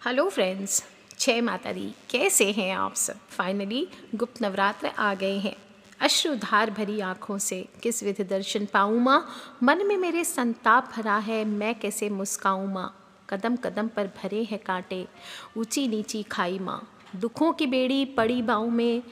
Hello friends, जय माता दी। कैसे हैं आप सब। फाइनली गुप्त नवरात्र आ गए हैं। अश्रुधार भरी आँखों से किस विधि दर्शन पाऊँ माँ, मन में मेरे संताप भरा है, मैं कैसे मुस्काऊँ माँ। कदम कदम पर भरे हैं कांटे, ऊंची नीची खाई माँ, दुखों की बेड़ी पड़ी बाहों में,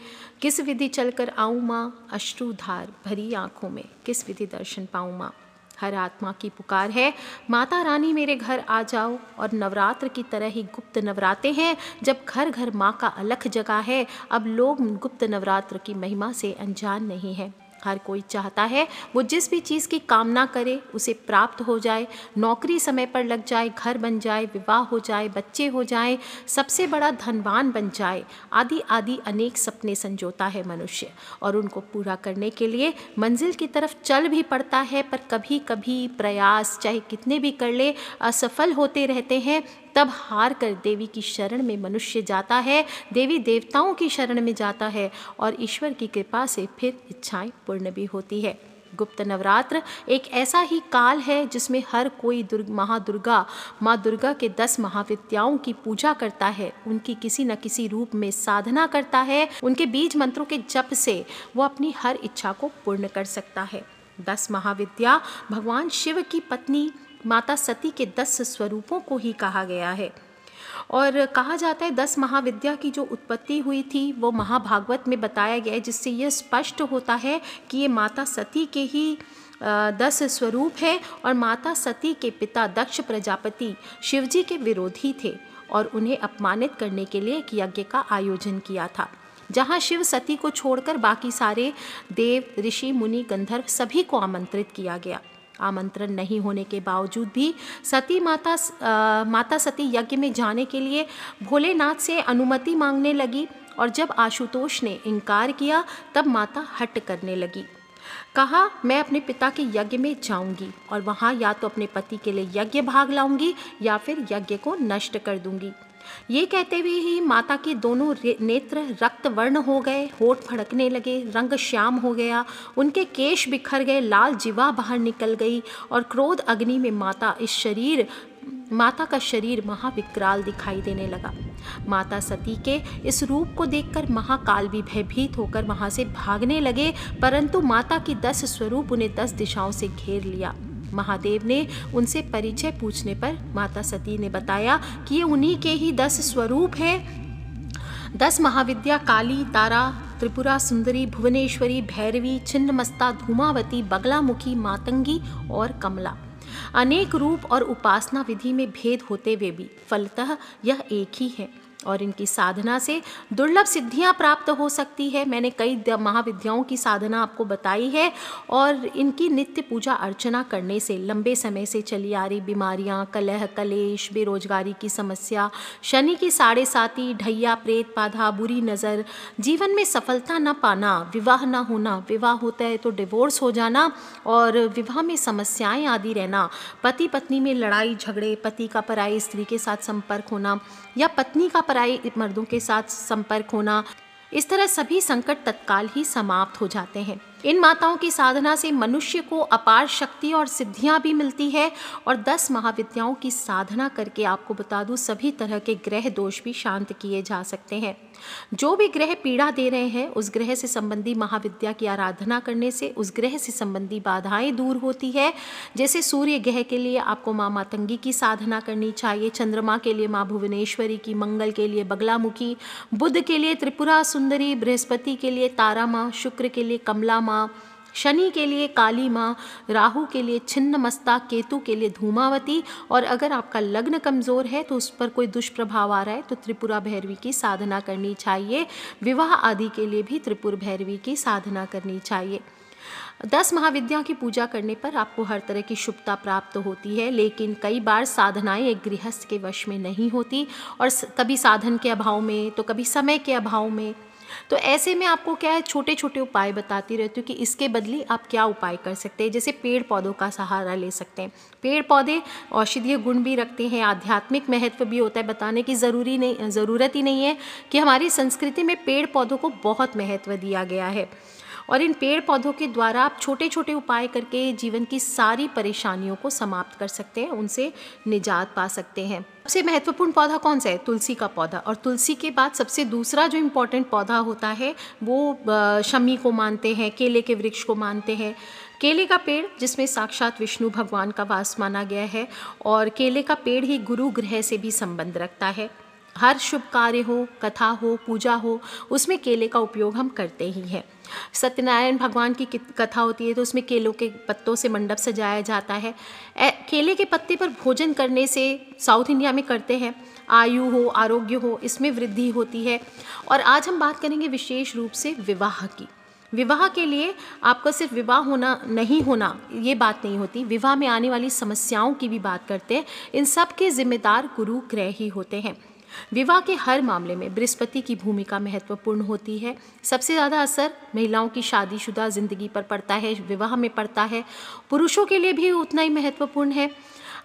किस विधि चलकर आऊँ माँ। अश्रुधार भरी आँखों में किस विधि दर्शन पाऊँ माँ। हर आत्मा की पुकार है, माता रानी मेरे घर आ जाओ। और नवरात्र की तरह ही गुप्त नवराते हैं, जब घर घर माँ का अलख जगा है। अब लोग गुप्त नवरात्र की महिमा से अनजान नहीं है। हर कोई चाहता है वो जिस भी चीज़ की कामना करे उसे प्राप्त हो जाए, नौकरी समय पर लग जाए, घर बन जाए, विवाह हो जाए, बच्चे हो जाए, सबसे बड़ा धनवान बन जाए, आदि आदि अनेक सपने संजोता है मनुष्य। और उनको पूरा करने के लिए मंजिल की तरफ चल भी पड़ता है, पर कभी कभी प्रयास चाहे कितने भी कर ले असफल होते रहते हैं। तब हार कर देवी की शरण में मनुष्य जाता है, देवी देवताओं की शरण में जाता है, और ईश्वर की कृपा से फिर इच्छाएं पूर्ण भी होती है। गुप्त नवरात्र एक ऐसा ही काल है जिसमें हर कोई महादुर्गा माँ दुर्गा के 10 महाविद्याओं की पूजा करता है, उनकी किसी न किसी रूप में साधना करता है। उनके बीज मंत्रों के जप से वो अपनी हर इच्छा को पूर्ण कर सकता है। 10 महाविद्या भगवान शिव की पत्नी माता सती के 10 स्वरूपों को ही कहा गया है। और कहा जाता है 10 महाविद्या की जो उत्पत्ति हुई थी वो महाभागवत में बताया गया है, जिससे यह स्पष्ट होता है कि ये माता सती के ही 10 स्वरूप है। और माता सती के पिता दक्ष प्रजापति शिवजी के विरोधी थे और उन्हें अपमानित करने के लिए एक यज्ञ का आयोजन किया था, जहाँ शिव सती को छोड़कर बाकी सारे देव ऋषि मुनि गंधर्व सभी को आमंत्रित किया गया। आमंत्रण नहीं होने के बावजूद भी माता सती यज्ञ में जाने के लिए भोलेनाथ से अनुमति मांगने लगी। और जब आशुतोष ने इनकार किया तब माता हट करने लगी। कहा, मैं अपने पिता के यज्ञ में जाऊंगी और वहाँ या तो अपने पति के लिए यज्ञ भाग लाऊंगी या फिर यज्ञ को नष्ट कर दूंगी। ये कहते हुए ही माता के दोनों नेत्र रक्त वर्ण हो गए, होठ फड़कने लगे, रंग श्याम हो गया, उनके केश बिखर गए, लाल जिवा बाहर निकल गई और क्रोध अग्नि में माता का शरीर महाविकराल दिखाई देने लगा। माता सती के इस रूप को देखकर महाकाल भी भयभीत होकर वहां से भागने लगे, परंतु माता की 10 स्वरूप उन्हें 10 दिशाओं से घेर लिया। महादेव ने उनसे परिचय पूछने पर माता सती ने बताया कि ये उन्हीं के ही 10 स्वरूप हैं। 10 महाविद्या काली, तारा, त्रिपुरा सुंदरी, भुवनेश्वरी, भैरवी, छिन्नमस्ता, धूमावती, बगलामुखी, मातंगी और कमला। अनेक रूप और उपासना विधि में भेद होते हुए भी फलतः यह एक ही है और इनकी साधना से दुर्लभ सिद्धियां प्राप्त हो सकती है। मैंने कई महाविद्याओं की साधना आपको बताई है और इनकी नित्य पूजा अर्चना करने से लंबे समय से चली आ रही बीमारियां, कलह कलेश, बेरोजगारी की समस्या, शनि की 7.5, ढैया, प्रेत बाधा, बुरी नज़र, जीवन में सफलता न पाना, विवाह न होना, विवाह होता है तो डिवोर्स हो जाना और विवाह में समस्याएं आदि रहना, पति पत्नी में लड़ाई झगड़े, पति का पराई स्त्री के साथ संपर्क होना या पत्नी का पराई मर्दों के साथ संपर्क होना, इस तरह सभी संकट तत्काल ही समाप्त हो जाते हैं। इन माताओं की साधना से मनुष्य को अपार शक्ति और सिद्धियां भी मिलती है। और 10 महाविद्याओं की साधना करके आपको बता दूं सभी तरह के ग्रह दोष भी शांत किए जा सकते हैं। जो भी ग्रह पीड़ा दे रहे हैं उस ग्रह से संबंधी महाविद्या की आराधना करने से उस ग्रह से संबंधी बाधाएं दूर होती है। जैसे सूर्य ग्रह के लिए आपको माँ मातंगी की साधना करनी चाहिए, चंद्रमा के लिए माँ भुवनेश्वरी की, मंगल के लिए बगलामुखी, बुध के लिए त्रिपुरा सुंदरी, बृहस्पति के लिए तारा माँ, शुक्र के लिए कमला माँ, शनि के लिए काली माँ, राहु के लिए छिन्नमस्ता, केतु के लिए धूमावती। और अगर आपका लग्न कमज़ोर है तो उस पर कोई दुष्प्रभाव आ रहा है तो त्रिपुरा भैरवी की साधना करनी चाहिए। विवाह आदि के लिए भी त्रिपुर भैरवी की साधना करनी चाहिए। 10 महाविद्या की पूजा करने पर आपको हर तरह की शुभता प्राप्त होती है, लेकिन कई बार साधनाएं एक गृहस्थ के वश में नहीं होती और कभी साधन के अभाव में तो कभी समय के अभाव में। तो ऐसे में आपको क्या है, छोटे छोटे उपाय बताती रहती हूँ कि इसके बदले आप क्या उपाय कर सकते हैं। जैसे पेड़ पौधों का सहारा ले सकते हैं। पेड़ पौधे औषधीय गुण भी रखते हैं, आध्यात्मिक महत्व भी होता है। बताने की ज़रूरत ही नहीं है कि हमारी संस्कृति में पेड़ पौधों को बहुत महत्व दिया गया है। और इन पेड़ पौधों के द्वारा आप छोटे छोटे उपाय करके जीवन की सारी परेशानियों को समाप्त कर सकते हैं, उनसे निजात पा सकते हैं। सबसे महत्वपूर्ण पौधा कौन सा है? तुलसी का पौधा। और तुलसी के बाद सबसे दूसरा जो इम्पोर्टेंट पौधा होता है वो शमी को मानते हैं, केले के वृक्ष को मानते हैं। केले का पेड़ जिसमें साक्षात विष्णु भगवान का वास माना गया है, और केले का पेड़ ही गुरु ग्रह से भी संबंध रखता है। हर शुभ कार्य हो, कथा हो, पूजा हो, उसमें केले का उपयोग हम करते ही हैं। सत्यनारायण भगवान की कथा होती है तो उसमें केलों के पत्तों से मंडप सजाया जाता है। केले के पत्ते पर भोजन करने से, साउथ इंडिया में करते हैं, आयु हो, आरोग्य हो, इसमें वृद्धि होती है। और आज हम बात करेंगे विशेष रूप से विवाह की। विवाह के लिए आपका सिर्फ विवाह होना नहीं होना ये बात नहीं होती, विवाह में आने वाली समस्याओं की भी बात करते हैं। इन सब के जिम्मेदार गुरु ग्रह ही होते हैं। विवाह के हर मामले में बृहस्पति की भूमिका महत्वपूर्ण होती है। सबसे ज़्यादा असर महिलाओं की शादीशुदा ज़िंदगी पर पड़ता है, विवाह में पड़ता है। पुरुषों के लिए भी उतना ही महत्वपूर्ण है।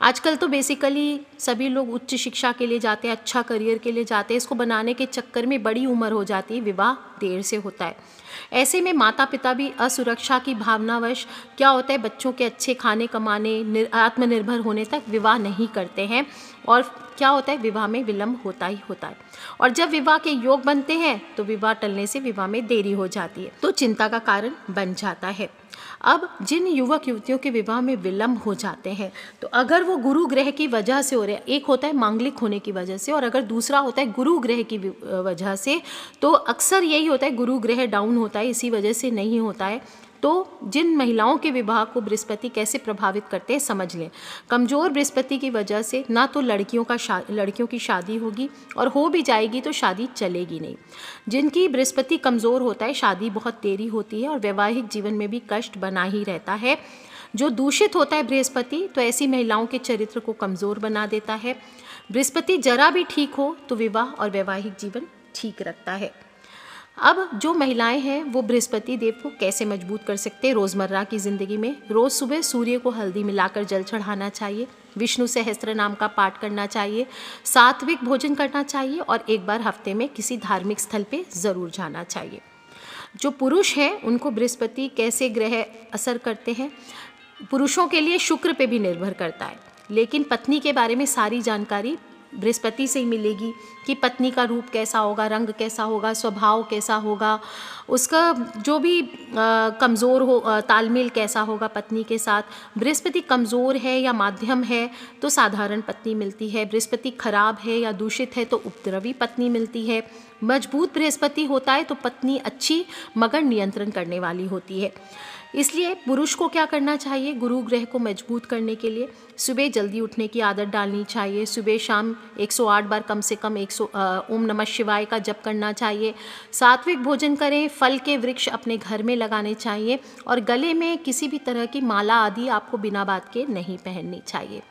आजकल तो बेसिकली सभी लोग उच्च शिक्षा के लिए जाते हैं, अच्छा करियर के लिए जाते हैं। इसको बनाने के चक्कर में बड़ी उम्र हो जाती है, विवाह देर से होता है। ऐसे में माता पिता भी असुरक्षा की भावनावश क्या होता है, बच्चों के अच्छे खाने कमाने, आत्मनिर्भर होने तक विवाह नहीं करते हैं, और क्या होता है, विवाह में विलंब होता ही होता है। और जब विवाह के योग बनते हैं तो विवाह टलने से विवाह में देरी हो जाती है, तो चिंता का कारण बन जाता है। अब जिन युवक युवतियों के विवाह में विलंब हो जाते हैं, तो अगर वो गुरु ग्रह की वजह से हो रहे हैं, एक होता है मांगलिक होने की वजह से, और अगर दूसरा होता है गुरु ग्रह की वजह से, तो अक्सर यही होता है गुरु ग्रह डाउन होता है, इसी वजह से नहीं होता है। तो जिन महिलाओं के विवाह को बृहस्पति कैसे प्रभावित करते हैं समझ लें। कमज़ोर बृहस्पति की वजह से ना तो लड़कियों की शादी होगी, और हो भी जाएगी तो शादी चलेगी नहीं। जिनकी बृहस्पति कमज़ोर होता है, शादी बहुत देरी होती है, और वैवाहिक जीवन में भी कष्ट बना ही रहता है। जो दूषित होता है बृहस्पति, तो ऐसी महिलाओं के चरित्र को कमज़ोर बना देता है। बृहस्पति जरा भी ठीक हो तो विवाह और वैवाहिक जीवन ठीक रखता है। अब जो महिलाएं हैं वो बृहस्पति देव को कैसे मजबूत कर सकते हैं रोज़मर्रा की ज़िंदगी में? रोज़ सुबह सूर्य को हल्दी मिलाकर जल चढ़ाना चाहिए, विष्णु सहस्त्र नाम का पाठ करना चाहिए, सात्विक भोजन करना चाहिए, और एक बार हफ्ते में किसी धार्मिक स्थल पे ज़रूर जाना चाहिए। जो पुरुष हैं उनको बृहस्पति कैसे ग्रह असर करते हैं? पुरुषों के लिए शुक्र पे भी निर्भर करता है, लेकिन पत्नी के बारे में सारी जानकारी बृहस्पति से ही मिलेगी कि पत्नी का रूप कैसा होगा, रंग कैसा होगा, स्वभाव कैसा होगा, उसका जो भी कमज़ोर हो तालमेल कैसा होगा पत्नी के साथ। बृहस्पति कमज़ोर है या माध्यम है तो साधारण पत्नी मिलती है, बृहस्पति खराब है या दूषित है तो उपद्रवी पत्नी मिलती है। मजबूत बृहस्पति होता है तो पत्नी अच्छी मगर नियंत्रण करने वाली होती है। इसलिए पुरुष को क्या करना चाहिए? गुरु ग्रह को मजबूत करने के लिए सुबह जल्दी उठने की आदत डालनी चाहिए। सुबह शाम 108 बार कम से कम ओम नमः शिवाय का जप करना चाहिए। सात्विक भोजन करें, फल के वृक्ष अपने घर में लगाने चाहिए, और गले में किसी भी तरह की माला आदि आपको बिना बात के नहीं पहननी चाहिए।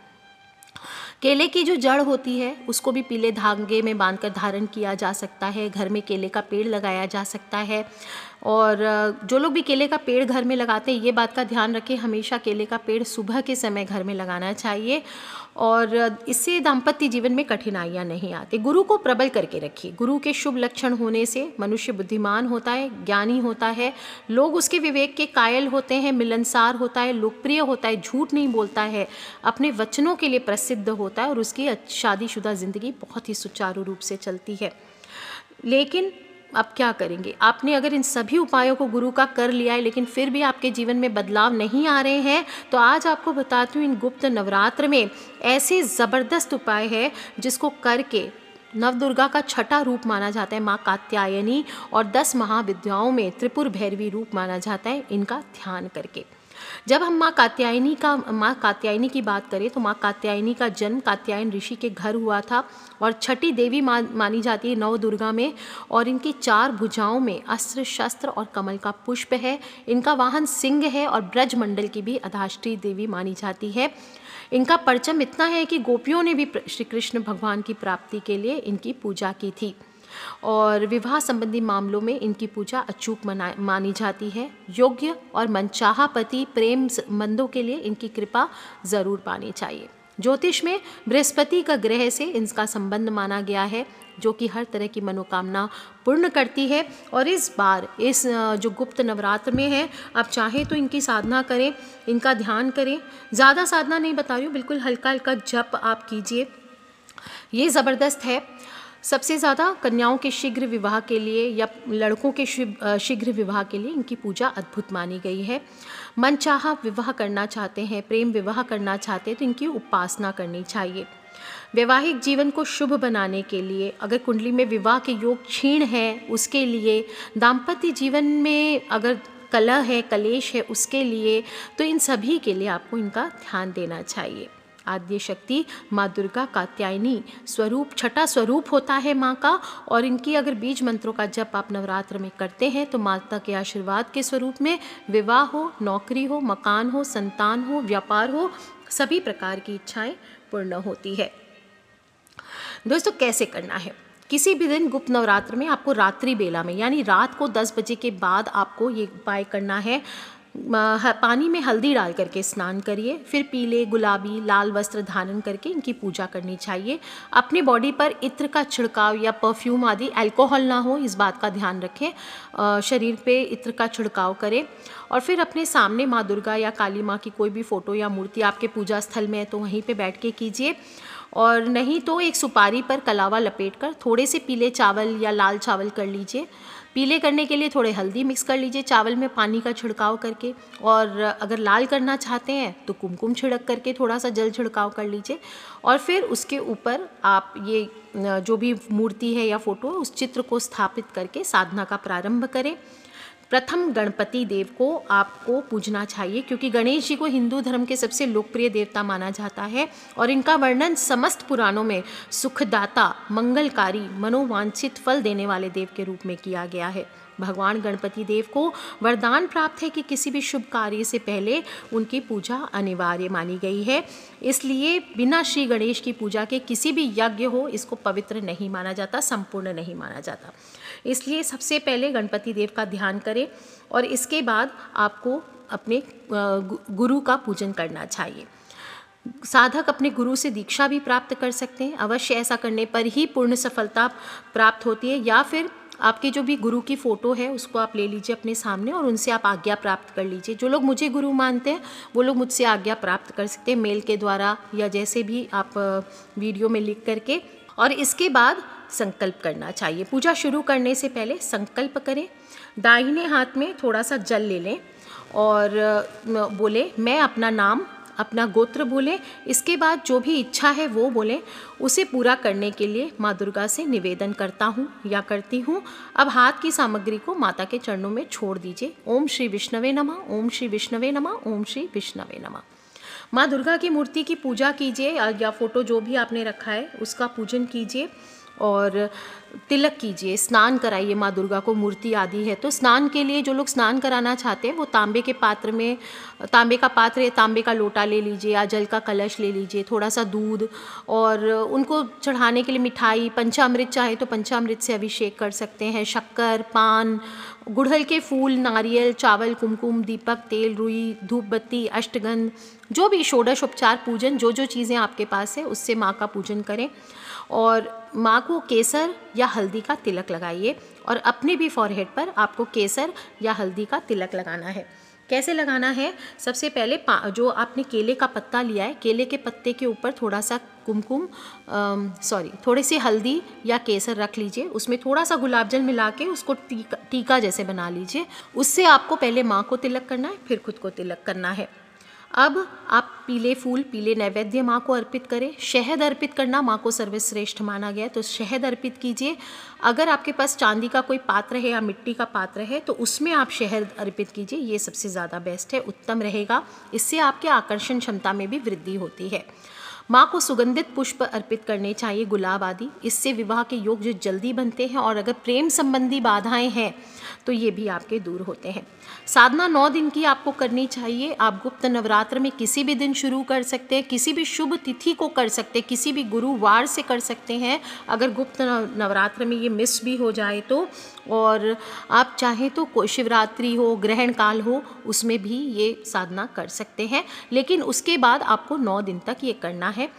केले की जो जड़ होती है उसको भी पीले धागे में बांधकर धारण किया जा सकता है। घर में केले का पेड़ लगाया जा सकता है, और जो लोग भी केले का पेड़ घर में लगाते हैं ये बात का ध्यान रखें, हमेशा केले का पेड़ सुबह के समय घर में लगाना चाहिए, और इससे दाम्पत्य जीवन में कठिनाइयाँ नहीं आती। गुरु को प्रबल करके रखिए। गुरु के शुभ लक्षण होने से मनुष्य बुद्धिमान होता है, ज्ञानी होता है, लोग उसके विवेक के कायल होते हैं, मिलनसार होता है, लोकप्रिय होता है, झूठ नहीं बोलता है, अपने वचनों के लिए प्रसिद्ध होता है, और उसकी शादीशुदा ज़िंदगी बहुत ही सुचारू रूप से चलती है। लेकिन अब क्या करेंगे? आपने अगर इन सभी उपायों को गुरु का कर लिया है लेकिन फिर भी आपके जीवन में बदलाव नहीं आ रहे हैं, तो आज आपको बताती हूँ इन गुप्त नवरात्र में ऐसे ज़बरदस्त उपाय है जिसको करके नवदुर्गा का छठा रूप माना जाता है माँ कात्यायनी, और 10 महाविद्याओं में त्रिपुर भैरवी रूप माना जाता है इनका ध्यान करके। जब हम माँ कात्यायनी की बात करें तो माँ कात्यायनी का जन्म कात्यायन ऋषि के घर हुआ था, और छठी देवी मानी जाती है नवदुर्गा में, और इनकी 4 भुजाओं में अस्त्र शस्त्र और कमल का पुष्प है। इनका वाहन सिंह है, और ब्रजमंडल की भी अधिष्ठात्री देवी मानी जाती है। इनका परचम इतना है कि गोपियों ने भी श्री कृष्ण भगवान की प्राप्ति के लिए इनकी पूजा की थी, और विवाह संबंधी मामलों में इनकी पूजा अचूक मानी जाती है। योग्य और मनचाहा पति प्रेम संबंधों के लिए इनकी कृपा ज़रूर पानी चाहिए। ज्योतिष में बृहस्पति का ग्रह से इनका संबंध माना गया है, जो कि हर तरह की मनोकामना पूर्ण करती है। और इस बार इस जो गुप्त नवरात्र में है, आप चाहें तो इनकी साधना करें, इनका ध्यान करें। ज़्यादा साधना नहीं बता रही हूँ, बिल्कुल हल्का हल्का जप आप कीजिए, ये ज़बरदस्त है। सबसे ज़्यादा कन्याओं के शीघ्र विवाह के लिए या लड़कों के शीघ्र विवाह के लिए इनकी पूजा अद्भुत मानी गई है। मनचाहा विवाह करना चाहते हैं, प्रेम विवाह करना चाहते हैं तो इनकी उपासना करनी चाहिए। वैवाहिक जीवन को शुभ बनाने के लिए, अगर कुंडली में विवाह के योग क्षीण है उसके लिए, दाम्पत्य जीवन में अगर कलह है, कलेश है उसके लिए, तो इन सभी के लिए आपको इनका ध्यान देना चाहिए। आद्य शक्ति माँ दुर्गा कात्यायनी स्वरूप, छठा स्वरूप होता है माँ का, और इनकी अगर बीज मंत्रों का जप आप नवरात्र में करते हैं तो माता के आशीर्वाद के स्वरूप में विवाह हो, नौकरी हो, मकान हो, संतान हो, व्यापार हो, सभी प्रकार की इच्छाएं पूर्ण होती है। दोस्तों, कैसे करना है? किसी भी दिन गुप्त नवरात्र में आपको रात्रि बेला में, यानी रात को 10 बजे के बाद आपको ये उपाय करना है। पानी में हल्दी डाल करके स्नान करिए, फिर पीले, गुलाबी, लाल वस्त्र धारण करके इनकी पूजा करनी चाहिए। अपनी बॉडी पर इत्र का छिड़काव या परफ्यूम आदि, अल्कोहल ना हो इस बात का ध्यान रखें। शरीर पे इत्र का छिड़काव करें और फिर अपने सामने माँ दुर्गा या काली माँ की कोई भी फ़ोटो या मूर्ति आपके पूजा स्थल में है तो वहीं पे बैठ के कीजिए, और नहीं तो एक सुपारी पर कलावा लपेटकर थोड़े से पीले चावल या लाल चावल कर लीजिए। पीले करने के लिए थोड़े हल्दी मिक्स कर लीजिए चावल में पानी का छिड़काव करके, और अगर लाल करना चाहते हैं तो कुमकुम छिड़क करके थोड़ा सा जल छिड़काव कर लीजिए। और फिर उसके ऊपर आप ये जो भी मूर्ति है या फोटो है उस चित्र को स्थापित करके साधना का प्रारंभ करें। प्रथम गणपति देव को आपको पूजना चाहिए, क्योंकि गणेश जी को हिंदू धर्म के सबसे लोकप्रिय देवता माना जाता है और इनका वर्णन समस्त पुराणों में सुखदाता, मंगलकारी, मनोवांछित फल देने वाले देव के रूप में किया गया है। भगवान गणपति देव को वरदान प्राप्त है कि किसी भी शुभ कार्य से पहले उनकी पूजा अनिवार्य मानी गई है, इसलिए बिना श्री गणेश की पूजा के किसी भी यज्ञ हो इसको पवित्र नहीं माना जाता, संपूर्ण नहीं माना जाता। इसलिए सबसे पहले गणपति देव का ध्यान करें और इसके बाद आपको अपने गुरु का पूजन करना चाहिए। साधक अपने गुरु से दीक्षा भी प्राप्त कर सकते हैं, अवश्य ऐसा करने पर ही पूर्ण सफलता प्राप्त होती है। या फिर आपकी जो भी गुरु की फ़ोटो है उसको आप ले लीजिए अपने सामने और उनसे आप आज्ञा प्राप्त कर लीजिए। जो लोग मुझे गुरु मानते हैं वो लोग मुझसे आज्ञा प्राप्त कर सकते हैं मेल के द्वारा या जैसे भी आप वीडियो में लिख करके। और इसके बाद संकल्प करना चाहिए। पूजा शुरू करने से पहले संकल्प करें, दाहिने हाथ में थोड़ा सा जल ले लें और बोले मैं अपना नाम, अपना गोत्र बोलें। इसके बाद जो भी इच्छा है वो बोलें। उसे पूरा करने के लिए माँ दुर्गा से निवेदन करता हूँ या करती हूँ। अब हाथ की सामग्री को माता के चरणों में छोड़ दीजिए। ओम श्री विष्णवे नमः, ओम श्री विष्णवे नमः, ओम श्री विष्णवे नमः। माँ दुर्गा की मूर्ति की पूजा कीजिए या फोटो जो भी आपने रखा है उसका पूजन कीजिए और तिलक कीजिए, स्नान कराइए माँ दुर्गा को। मूर्ति आदि है तो स्नान के लिए जो लोग स्नान कराना चाहते हैं वो तांबे के पात्र में, तांबे का पात्र या तांबे का लोटा ले लीजिए या जल का कलश ले लीजिए, थोड़ा सा दूध और उनको चढ़ाने के लिए मिठाई, पंचामृत चाहे तो पंचामृत से अभिषेक कर सकते हैं, शक्कर, पान, गुड़हल के फूल, नारियल, चावल, कुमकुम, दीपक, तेल, रुई, धूप बत्ती, अष्टगंध, जो भी षोडश उपचार पूजन जो जो चीज़ें आपके पास है उससे माँ का पूजन करें। और माँ को केसर या हल्दी का तिलक लगाइए और अपने भी फॉरहेड पर आपको केसर या हल्दी का तिलक लगाना है। कैसे लगाना है? सबसे पहले जो आपने केले का पत्ता लिया है, केले के पत्ते के ऊपर थोड़ा सा थोड़ी सी हल्दी या केसर रख लीजिए, उसमें थोड़ा सा गुलाब जल मिला के उसको टीका जैसे बना लीजिए। उससे आपको पहले माँ को तिलक करना है, फिर खुद को तिलक करना है। अब आप पीले फूल, पीले नैवेद्य माँ को अर्पित करें। शहद अर्पित करना माँ को सर्वश्रेष्ठ माना गया है तो शहद अर्पित कीजिए। अगर आपके पास चांदी का कोई पात्र है या मिट्टी का पात्र है तो उसमें आप शहद अर्पित कीजिए, ये सबसे ज़्यादा बेस्ट है, उत्तम रहेगा। इससे आपके आकर्षण क्षमता में भी वृद्धि होती है। माँ को सुगंधित पुष्प अर्पित करने चाहिए, गुलाब आदि। इससे विवाह के योग जो जल्दी बनते हैं और अगर प्रेम संबंधी बाधाएं हैं तो ये भी आपके दूर होते हैं। साधना 9 दिन की आपको करनी चाहिए। आप गुप्त नवरात्र में किसी भी दिन शुरू कर सकते हैं, किसी भी शुभ तिथि को कर सकते हैं, किसी भी गुरुवार से कर सकते हैं अगर गुप्त नवरात्र में ये मिस भी हो जाए तो। और आप चाहें तो कोई शिवरात्रि हो, ग्रहण काल हो, उसमें भी ये साधना कर सकते हैं, लेकिन उसके बाद आपको 9 दिन तक ये करना है।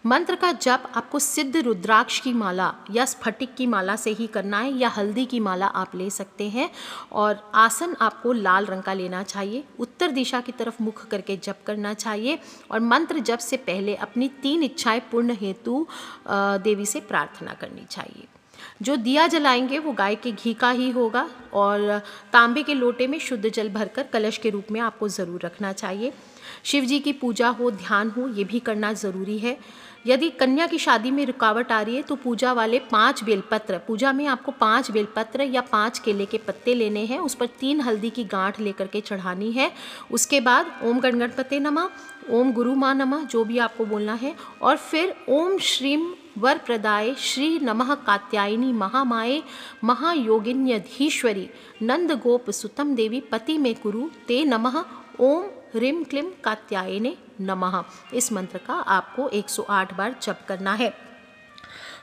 मंत्र का जप आपको सिद्ध रुद्राक्ष की माला या स्फटिक की माला से ही करना है, या हल्दी की माला आप ले सकते हैं। और आसन आपको लाल रंग का लेना चाहिए, उत्तर दिशा की तरफ मुख करके जप करना चाहिए। और मंत्र जप से पहले अपनी 3 इच्छाएं पूर्ण हेतु देवी से प्रार्थना करनी चाहिए। जो दिया जलाएंगे वो गाय के घी का ही होगा, और तांबे के लोटे में शुद्ध जल भरकर कलश के रूप में आपको ज़रूर रखना चाहिए। शिव जी की पूजा हो, ध्यान हो, ये भी करना ज़रूरी है। यदि कन्या की शादी में रुकावट आ रही है तो पूजा वाले 5 बेलपत्र, पूजा में आपको 5 बेलपत्र या 5 केले के पत्ते लेने हैं, उस पर 3 हल्दी की गांठ लेकर के चढ़ानी है। उसके बाद ओम गणगणपते नमः, ओम गुरु माँ नमः, जो भी आपको बोलना है, और फिर ओम श्रीम वर प्रदाय श्री नमः कात्यायनी महामाये महायोगिन्यधीश्वरी नंद गोप सुतम देवी पति में कुरु ते नमः ओम ह्रीं क्लीं कात्यायने नमः। इस मंत्र का आपको 108 बार जप करना है।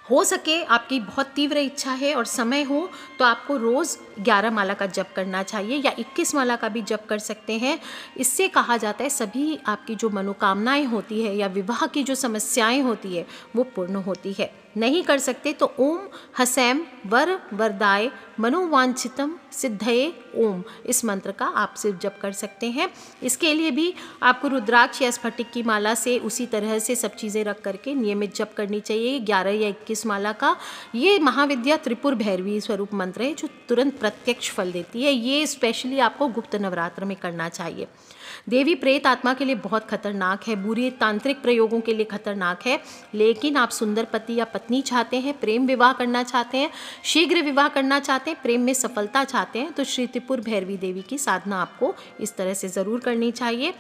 हो सके आपकी बहुत तीव्र इच्छा है और समय हो तो आपको रोज़ 11 माला का जप करना चाहिए, या 21 माला का भी जप कर सकते हैं। इससे कहा जाता है सभी आपकी जो मनोकामनाएं होती है या विवाह की जो समस्याएं होती है वो पूर्ण होती है। नहीं कर सकते तो ओम हसैम वर वरदाय मनोवांछितम सिद्धये ओम, इस मंत्र का आप सिर्फ जप कर सकते हैं। इसके लिए भी आपको रुद्राक्ष या स्फटिक की माला से उसी तरह से सब चीज़ें रख करके नियमित जप करनी चाहिए। 11 या 21 माला का ये महाविद्या त्रिपुर भैरवी स्वरूप मंत्र है जो तुरंत प्रत्यक्ष फल देती है। ये स्पेशली आपको गुप्त नवरात्र में करना चाहिए। देवी प्रेत आत्मा के लिए बहुत खतरनाक है, बुरी तांत्रिक प्रयोगों के लिए खतरनाक है, लेकिन आप सुंदर पति या पत्नी चाहते हैं, प्रेम विवाह करना चाहते हैं, शीघ्र विवाह करना चाहते हैं, प्रेम में सफलता चाहते हैं, तो श्री त्रिपुर भैरवी देवी की साधना आपको इस तरह से ज़रूर करनी चाहिए।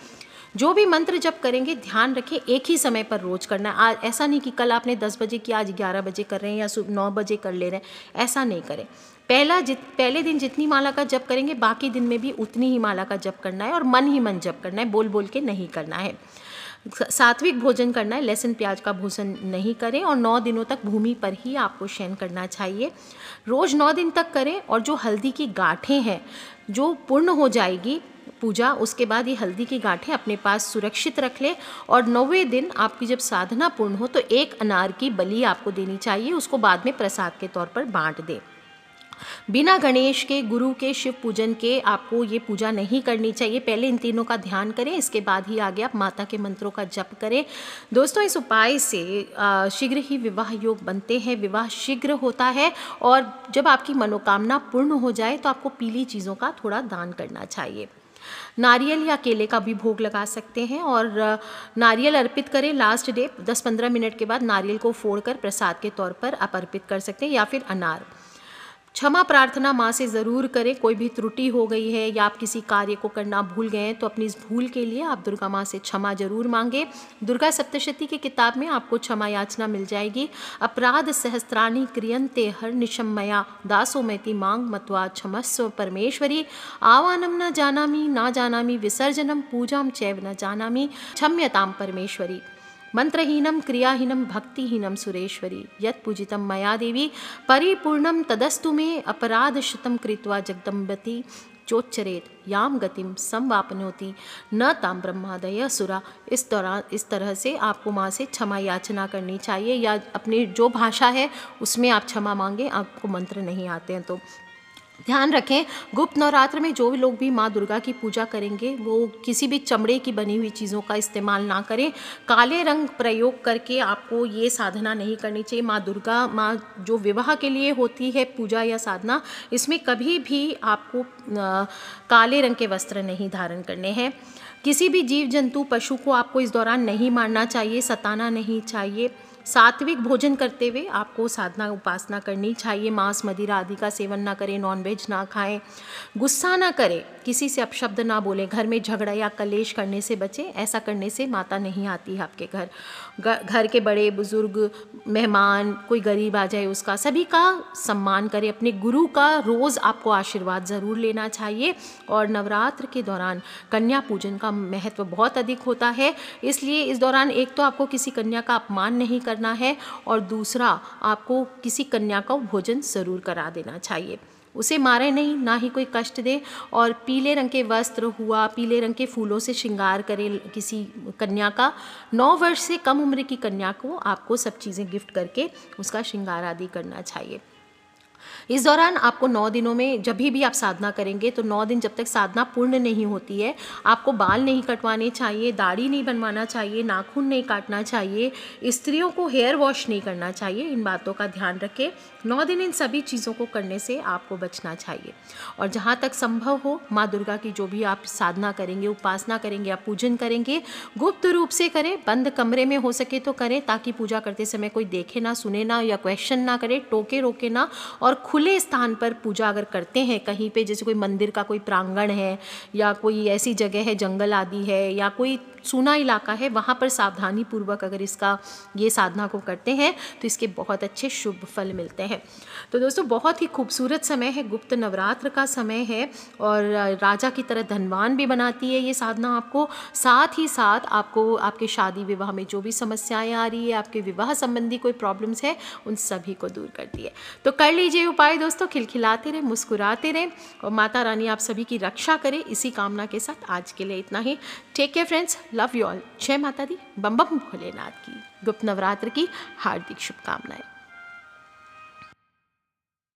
जो भी मंत्र जप करेंगे ध्यान रखें एक ही समय पर रोज करना है। आज ऐसा नहीं कि कल आपने 10 बजे किया आज 11 बजे कर रहे हैं या 9 बजे कर ले रहे हैं, ऐसा नहीं करें। पहले दिन जितनी माला का जप करेंगे बाकी दिन में भी उतनी ही माला का जप करना है, और मन ही मन जप करना है, बोल बोल के नहीं करना है। सात्विक भोजन करना है, लहसुन प्याज का भोजन नहीं करें, और 9 दिनों तक भूमि पर ही आपको शयन करना चाहिए। रोज़ 9 दिन तक करें, और जो हल्दी की गांठें हैं जो पूर्ण हो जाएगी पूजा, उसके बाद ये हल्दी की गांठें अपने पास सुरक्षित रख लें। और 9वें दिन आपकी जब साधना पूर्ण हो तो 1 अनार की बलि आपको देनी चाहिए, उसको बाद में प्रसाद के तौर पर बांट दें। बिना गणेश के, गुरु के, शिव पूजन के आपको ये पूजा नहीं करनी चाहिए। पहले इन तीनों का ध्यान करें, इसके बाद ही आगे आप माता के मंत्रों का जप करें। दोस्तों, इस उपाय से शीघ्र ही विवाह योग बनते हैं, विवाह शीघ्र होता है। और जब आपकी मनोकामना पूर्ण हो जाए तो आपको पीली चीज़ों का थोड़ा दान करना चाहिए। नारियल या केले का भी भोग लगा सकते हैं, और नारियल अर्पित करें लास्ट डे 10-15 मिनट के बाद नारियल को फोड़कर प्रसाद के तौर पर आप अर्पित कर सकते हैं, या फिर अनार। क्षमा प्रार्थना माँ से ज़रूर करें। कोई भी त्रुटि हो गई है या आप किसी कार्य को करना भूल गए हैं तो अपनी इस भूल के लिए आप दुर्गा माँ से क्षमा जरूर मांगे। दुर्गा सप्तशती की किताब में आपको क्षमा याचना मिल जाएगी। अपराध सहस्त्राणि क्रियन्ते हर निशम्मया दासो मैति मांग मत्वा क्षमस्व परमेश्वरी। आवानम न जानामि विसर्जनम पूजाम चैव न जानामि क्षम्यताम परमेश्वरी। मंत्रहीनम क्रियाहीनम भक्तिहीनम सुरेश्वरी यत् पूजितम मया देवी परिपूर्णम तदस्तु मे अपराध शतम कृत्वा जगदम्बती चोच्चरेत याम गतिम संवापनोति न ताम ब्रह्मादय असुरा। इस तरह से आपको माँ से क्षमा याचना करनी चाहिए, या अपनी जो भाषा है उसमें आप क्षमा मांगे, आपको मंत्र नहीं आते हैं तो। ध्यान रखें, गुप्त नवरात्र में जो भी लोग भी माँ दुर्गा की पूजा करेंगे वो किसी भी चमड़े की बनी हुई चीज़ों का इस्तेमाल ना करें। काले रंग प्रयोग करके आपको ये साधना नहीं करनी चाहिए। माँ दुर्गा, माँ जो विवाह के लिए होती है पूजा या साधना, इसमें कभी भी आपको काले रंग के वस्त्र नहीं धारण करने हैं। किसी भी जीव जंतु पशु को आपको इस दौरान नहीं मारना चाहिए, सताना नहीं चाहिए। सात्विक भोजन करते हुए आपको साधना उपासना करनी चाहिए। मांस मदिरा आदि का सेवन ना करें, नॉनवेज ना खाएं, गुस्सा ना करें, किसी से अपशब्द ना बोलें, घर में झगड़ा या कलेश करने से बचें। ऐसा करने से माता नहीं आती है आपके घर। घर के बड़े बुजुर्ग, मेहमान, कोई गरीब आ जाए उसका, सभी का सम्मान करें। अपने गुरु का रोज़ आपको आशीर्वाद ज़रूर लेना चाहिए। और नवरात्र के दौरान कन्या पूजन का महत्व बहुत अधिक होता है, इसलिए इस दौरान एक तो आपको किसी कन्या का अपमान नहीं करना है और दूसरा आपको किसी कन्या को भोजन ज़रूर करा देना चाहिए। उसे मारे नहीं, ना ही कोई कष्ट दे। और पीले रंग के वस्त्र हुआ, पीले रंग के फूलों से श्रृंगार करें किसी कन्या का। 9 वर्ष से कम उम्र की कन्या को आपको सब चीज़ें गिफ्ट करके उसका श्रृंगार आदि करना चाहिए। इस दौरान आपको 9 दिनों में जब भी आप साधना करेंगे तो 9 दिन जब तक साधना पूर्ण नहीं होती है, आपको बाल नहीं कटवाने चाहिए, दाढ़ी नहीं बनवाना चाहिए, नाखून नहीं काटना चाहिए, स्त्रियों को हेयर वॉश नहीं करना चाहिए। इन बातों का ध्यान रखें। 9 दिन इन सभी चीज़ों को करने से आपको बचना चाहिए। और जहाँ तक संभव हो माँ दुर्गा की जो भी आप साधना करेंगे, उपासना करेंगे या पूजन करेंगे, गुप्त रूप से करें, बंद कमरे में हो सके तो करें, ताकि पूजा करते समय कोई देखे ना, सुने ना या क्वेश्चन ना करे, टोके रोके ना। और खुले स्थान पर पूजा अगर करते हैं कहीं पे, जैसे कोई मंदिर का कोई प्रांगण है या कोई ऐसी जगह है, जंगल आदि है या कोई सूना इलाका है, वहाँ पर सावधानी पूर्वक अगर ये साधना को करते हैं तो इसके बहुत अच्छे शुभ फल मिलते हैं। तो दोस्तों बहुत ही खूबसूरत समय है, गुप्त नवरात्र का समय है और राजा की तरह धनवान भी बनाती है ये साधना आपको। साथ ही साथ आपको आपके शादी विवाह में जो भी समस्याएं आ रही है, आपके विवाह संबंधी कोई प्रॉब्लम्स है, उन सभी को दूर करती है। तो कर लीजिए उपाय दोस्तों, खिलखिलाते रहें, मुस्कुराते रहें और माता रानी आप सभी की रक्षा करे, इसी कामना के साथ आज के लिए इतना ही। Take care friends, love you all. जय माता दी, बम बम भोलेनाथ की। गुप्त नवरात्र की हार्दिक शुभकामनाएं।